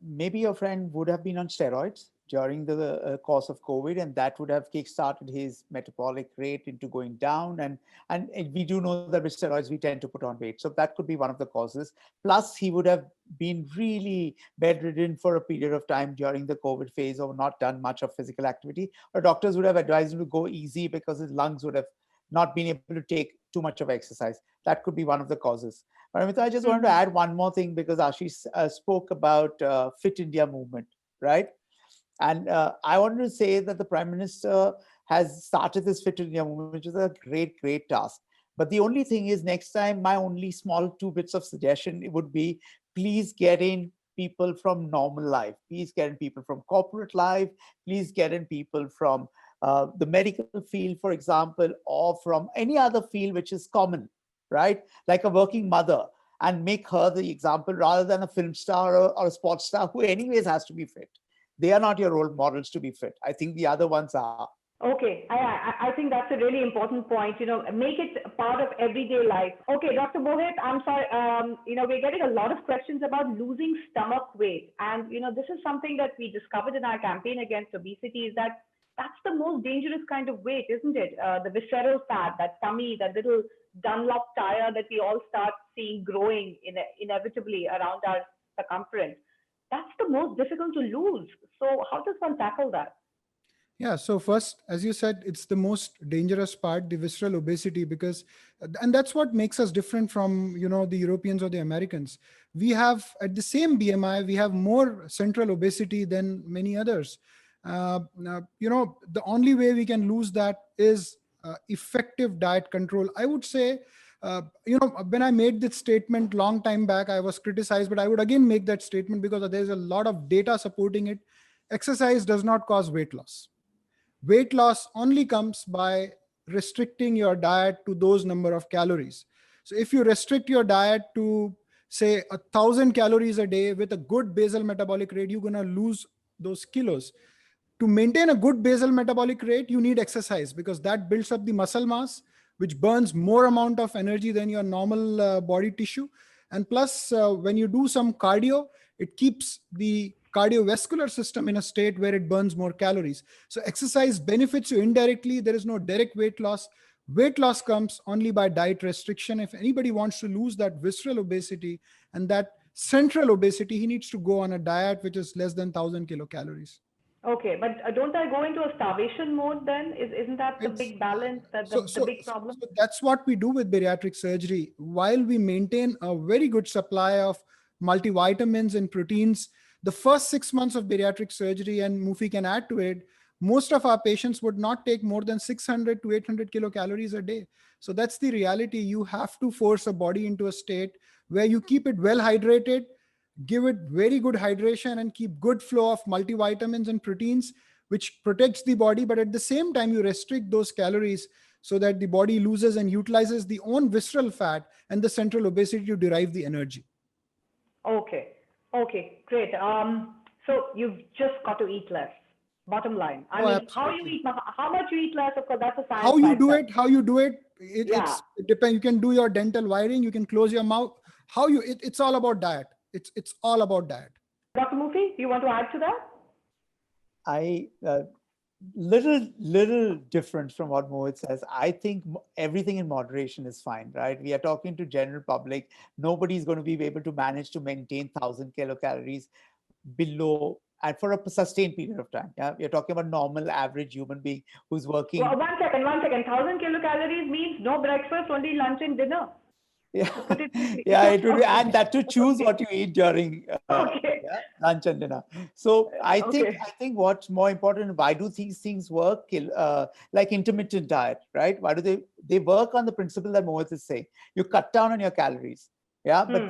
Speaker 2: Maybe your friend would have been on steroids during the course of COVID, and that would have kickstarted his metabolic rate into going down. And we do know that with steroids, we tend to put on weight. So that could be one of the causes. Plus, he would have been really bedridden for a period of time during the COVID phase or not done much of physical activity. Or doctors would have advised him to go easy because his lungs would have not been able to take too much of exercise. That could be one of the causes. But I just wanted to add one more thing because Ashish spoke about Fit India movement, right? And I wanted to say that the Prime Minister has started this Fit India movement, which is a great, great task. But the only thing is, next time, my only small 2 bits of suggestion would be, please get in people from normal life. Please get in people from corporate life. Please get in people from the medical field, for example, or from any other field which is common, right? Like a working mother, and make her the example rather than a film star or a sports star who anyways has to be fit. They are not your role models to be fit. I think the other ones are.
Speaker 1: Okay, I think that's a really important point. Make it part of everyday life. Okay, Dr. Mohit, I'm sorry. We're getting a lot of questions about losing stomach weight, and this is something that we discovered in our campaign against obesity. Is that that's the most dangerous kind of weight, isn't it? The visceral fat, that tummy, that little Dunlop tire that we all start seeing growing inevitably around our circumference. That's the most difficult to lose. So how does one tackle that?
Speaker 3: Yeah. So first, as you said, it's the most dangerous part, the visceral obesity, and that's what makes us different from, the Europeans or the Americans. We have, at the same BMI, we have more central obesity than many others. The only way we can lose that is effective diet control. I would say, when I made this statement long time back, I was criticized, but I would again make that statement because there's a lot of data supporting it. Exercise does not cause weight loss. Weight loss only comes by restricting your diet to those number of calories. So if you restrict your diet to, say, 1,000 calories a day with a good basal metabolic rate, you're going to lose those kilos. To maintain a good basal metabolic rate, you need exercise because that builds up the muscle mass, which burns more amount of energy than your normal body tissue. And plus, when you do some cardio, it keeps the cardiovascular system in a state where it burns more calories. So exercise benefits you indirectly. There is no direct weight loss. Weight loss comes only by diet restriction. If anybody wants to lose that visceral obesity and that central obesity, he needs to go on a diet which is less than 1,000 kilocalories.
Speaker 1: Okay, but don't I go into a starvation mode then? Isn't that the big balance, the big problem?
Speaker 3: So that's what we do with bariatric surgery. While we maintain a very good supply of multivitamins and proteins, the first 6 months of bariatric surgery, and Mufi can add to it, most of our patients would not take more than 600 to 800 kilocalories a day. So that's the reality. You have to force a body into a state where you keep it well hydrated, give it very good hydration, and keep good flow of multivitamins and proteins, which protects the body. But at the same time, you restrict those calories so that the body loses and utilizes the own visceral fat and the central obesity to derive the energy.
Speaker 1: Okay, great. So you've just got to eat less. Bottom line. I mean, how much you eat less, of course, that's a science.
Speaker 3: How you do it, it depends. You can do your dental wiring, you can close your mouth. It's all about diet. It's all about diet.
Speaker 1: Dr. Mufi, do you want to add to that?
Speaker 2: little different from what Mohit says. I think everything in moderation is fine, right? We are talking to general public. Nobody's going to be able to manage to maintain 1,000 kilocalories below and for a sustained period of time. Yeah, we're talking about normal average human being who's working.
Speaker 1: Well, one second. 1,000 kilocalories means no breakfast, only lunch and dinner.
Speaker 2: Yeah,
Speaker 1: Put it
Speaker 2: yeah, it would be, and that to choose what you eat during
Speaker 1: okay.
Speaker 2: yeah, lunch and dinner. So I think
Speaker 1: Okay.
Speaker 2: what's more important, why do these things work? Like intermittent diet, right? Why do they work on the principle that Mohit is saying? You cut down on your calories. Yeah, but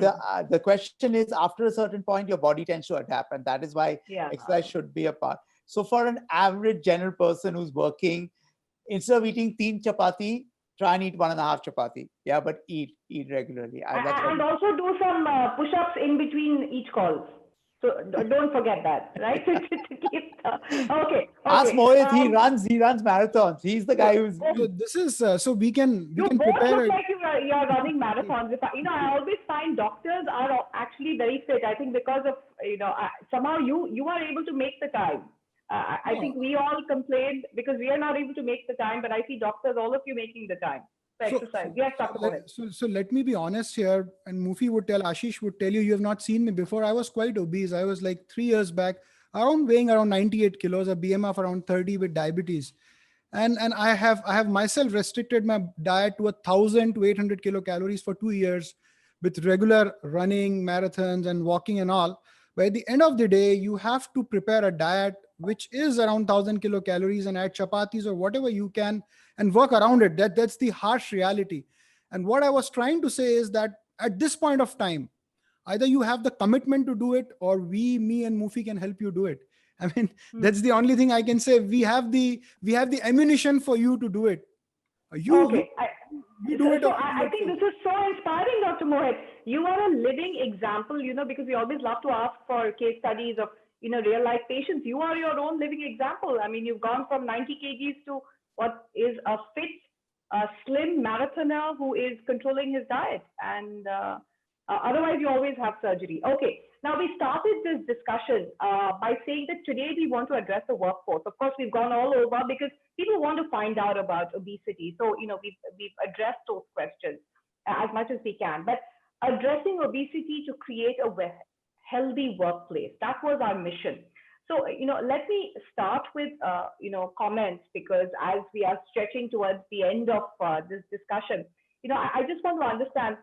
Speaker 2: the question is, after a certain point, your body tends to adapt, and that is why exercise should be a part. So for an average general person who's working, instead of eating 3 chapati, try and eat 1.5 chapati. Yeah, but eat regularly.
Speaker 1: And also do some push-ups in between each calls. So don't forget that, right? Okay.
Speaker 2: Ask Mohit. He runs marathons. He's the guy who's.
Speaker 3: So this is so we can
Speaker 1: both
Speaker 3: prepare.
Speaker 1: Look like you're running marathons. I always find doctors are actually very fit. I think because of somehow you are able to make the time. I think we all complain because we are not able to make the time, but I see doctors, all of you making the time. Exercise. Yes, Dr. Mohit.
Speaker 3: So let me be honest here, and Mufi would tell, Ashish would tell you have not seen me before. I was quite obese. I was like 3 years back, weighing around 98 kilos, a BMI of around 30 with diabetes. And I have myself restricted my diet to 1,000 to 800 kilocalories for 2 years with regular running, marathons and walking and all. But at the end of the day, you have to prepare a diet which is around 1,000 kilocalories and add chapatis or whatever you can and work around it. That's the harsh reality. And what I was trying to say is that at this point of time, either you have the commitment to do it or me and Mufi can help you do it. I mean, that's the only thing I can say. We have the ammunition for you to do it. You do it.
Speaker 1: So I think this is so inspiring, Dr. Mohit. You are a living example, because we always love to ask for case studies of, real life patients. You are your own living example. I mean, you've gone from 90 kgs to what is a fit, slim marathoner who is controlling his diet. And otherwise, you always have surgery. Okay. Now, we started this discussion by saying that today we want to address the workforce. Of course, we've gone all over because people want to find out about obesity. So, we've addressed those questions as much as we can. But addressing obesity to create a healthy workplace, that was our mission. So, let me start with, comments, because as we are stretching towards the end of this discussion, I just want to understand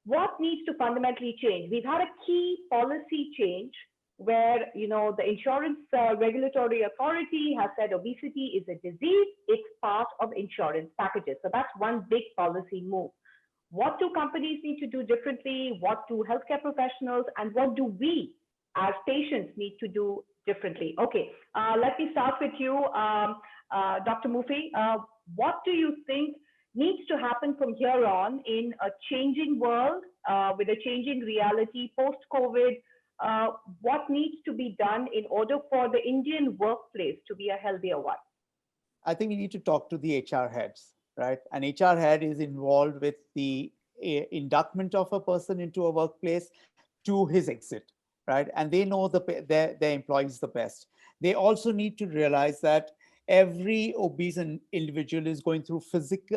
Speaker 1: what needs to fundamentally change. We've had a key policy change where, the Insurance Regulatory Authority has said obesity is a disease. It's part of insurance packages. So that's one big policy move. What do companies need to do differently? What do healthcare professionals and what do we as patients need to do differently? Okay, let me start with you, Dr. Mufi. What do you think needs to happen from here on in a changing world with a changing reality post-COVID? What needs to be done in order for the Indian workplace to be a healthier one?
Speaker 2: I think we need to talk to the HR heads, right? An HR head is involved with the inductment of a person into a workplace to his exit, right? And they know their employees the best. They also need to realize that every obese individual is going through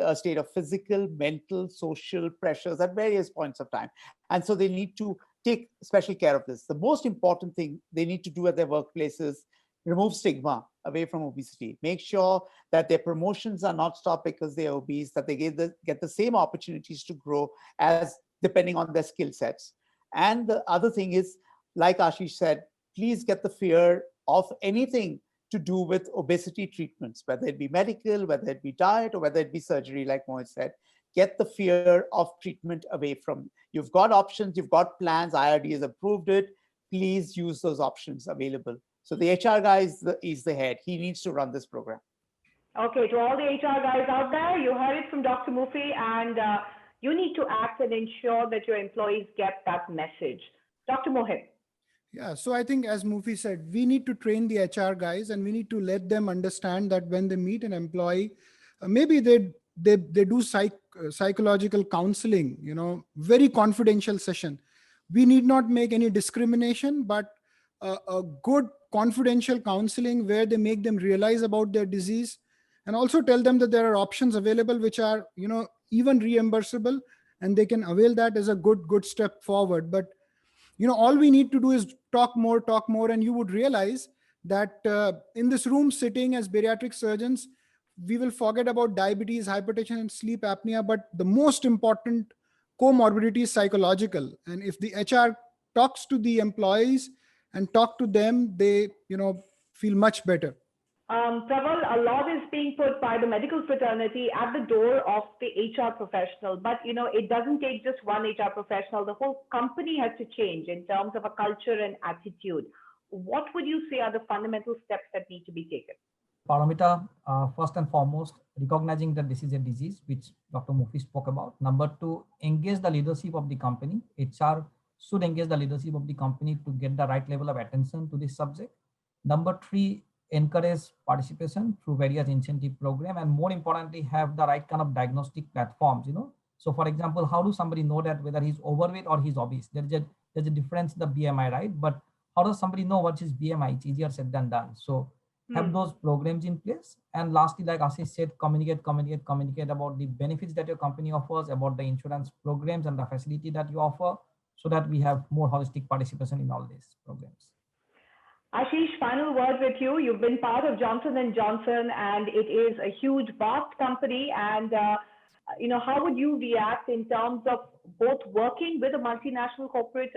Speaker 2: a state of physical, mental, social pressures at various points of time. And so they need to take special care of this. The most important thing they need to do at their workplaces, remove stigma away from obesity. Make sure that their promotions are not stopped because they are obese, that they get the same opportunities to grow as depending on their skill sets. And the other thing is, like Ashish said, please get the fear of anything to do with obesity treatments, whether it be medical, whether it be diet, or whether it be surgery, like Mohit said. Get the fear of treatment away from. You've got options, you've got plans, IRD has approved it. Please use those options available. So the HR guy is the head. He needs to run this program.
Speaker 1: Okay, to all the HR guys out there, you heard it from Dr. Mufi, and you need to act and ensure that your employees get that message. Dr. Mohit.
Speaker 3: Yeah, so I think as Mufi said, we need to train the HR guys and we need to let them understand that when they meet an employee, maybe they do psychological counseling, very confidential session. We need not make any discrimination, but a good confidential counseling where they make them realize about their disease, and also tell them that there are options available which are, even reimbursable, and they can avail that as a good step forward. But all we need to do is talk more, and you would realize that in this room sitting as bariatric surgeons, we will forget about diabetes, hypertension, and sleep apnea, but the most important comorbidity is psychological. And if the HR talks to the employees and talk to them, they feel much better.
Speaker 1: Prawal, a lot is being put by the medical fraternity at the door of the HR professional, but it doesn't take just one HR professional. The whole company has to change in terms of a culture and attitude. What would you say are the fundamental steps that need to be taken?
Speaker 4: Paramita, first and foremost, recognizing that this is a disease, which Dr. Murphy spoke about. Number two, engage the leadership of the company. HR should engage the leadership of the company to get the right level of attention to this subject. Number three, encourage participation through various incentive program, and more importantly, have the right kind of diagnostic platforms. So for example, how do somebody know that whether he's overweight or he's obese? There's a difference in the BMI, right? But how does somebody know what is BMI? It's easier said than done. So have those programs in place. And lastly, like Ashish said, communicate about the benefits that your company offers, about the insurance programs and the facility that you offer, so that we have more holistic participation in all these programs.
Speaker 1: Ashish, final word with you. You've been part of Johnson & Johnson, and it is a huge, vast company. And, how would you react in terms of both working with a multinational corporate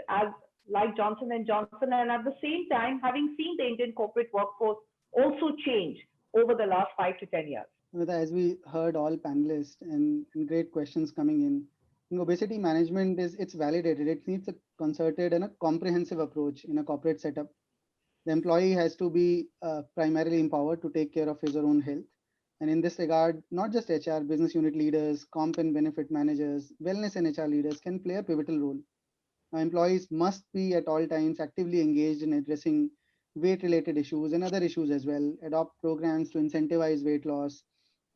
Speaker 1: like Johnson & Johnson, and at the same time, having seen the Indian corporate workforce also change over the last 5 to 10 years?
Speaker 5: As we heard all panelists and great questions coming in, obesity management it's validated. It needs a concerted and a comprehensive approach in a corporate setup. The employee has to be primarily empowered to take care of his or own health. And in this regard, not just HR, business unit leaders, comp and benefit managers, wellness and HR leaders can play a pivotal role. Employees must be at all times actively engaged in addressing weight-related issues and other issues as well, adopt programs to incentivize weight loss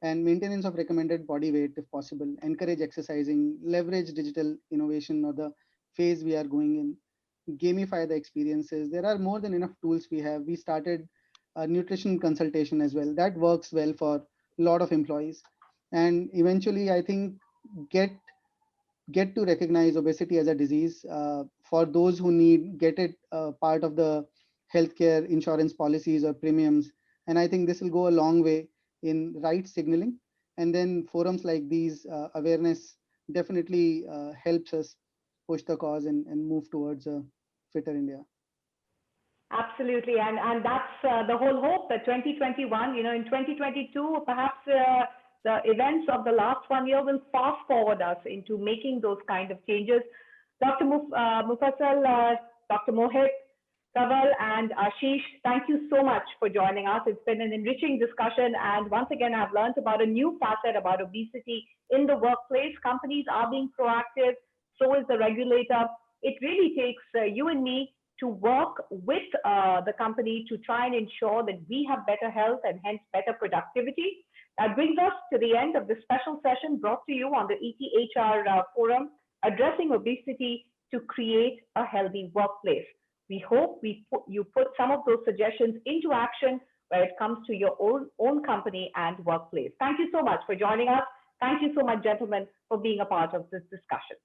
Speaker 5: and maintenance of recommended body weight if possible, encourage exercising, leverage digital innovation or the phase we are going in, gamify the experiences. There are more than enough tools we have. We started a nutrition consultation as well. That works well for a lot of employees. And eventually, I think, get to recognize obesity as a disease. For those who need, get it part of the healthcare insurance policies or premiums. And I think this will go a long way in right signaling. And then forums like these, awareness definitely helps us push the cause and move towards a fitter India.
Speaker 1: Absolutely. And that's the whole hope that 2021, in 2022, perhaps the events of the last 1 year will fast forward us into making those kind of changes. Dr. Muffazal, Dr. Mohit, Prawal, and Ashish, thank you so much for joining us. It's been an enriching discussion. And once again, I've learned about a new facet about obesity in the workplace. Companies are being proactive. So is the regulator. It really takes you and me to work with the company to try and ensure that we have better health and hence better productivity. That brings us to the end of this special session brought to you on the ETHR forum, addressing obesity to create a healthy workplace. We hope you put some of those suggestions into action where it comes to your own company and workplace. Thank you so much for joining us. Thank you so much, gentlemen, for being a part of this discussion.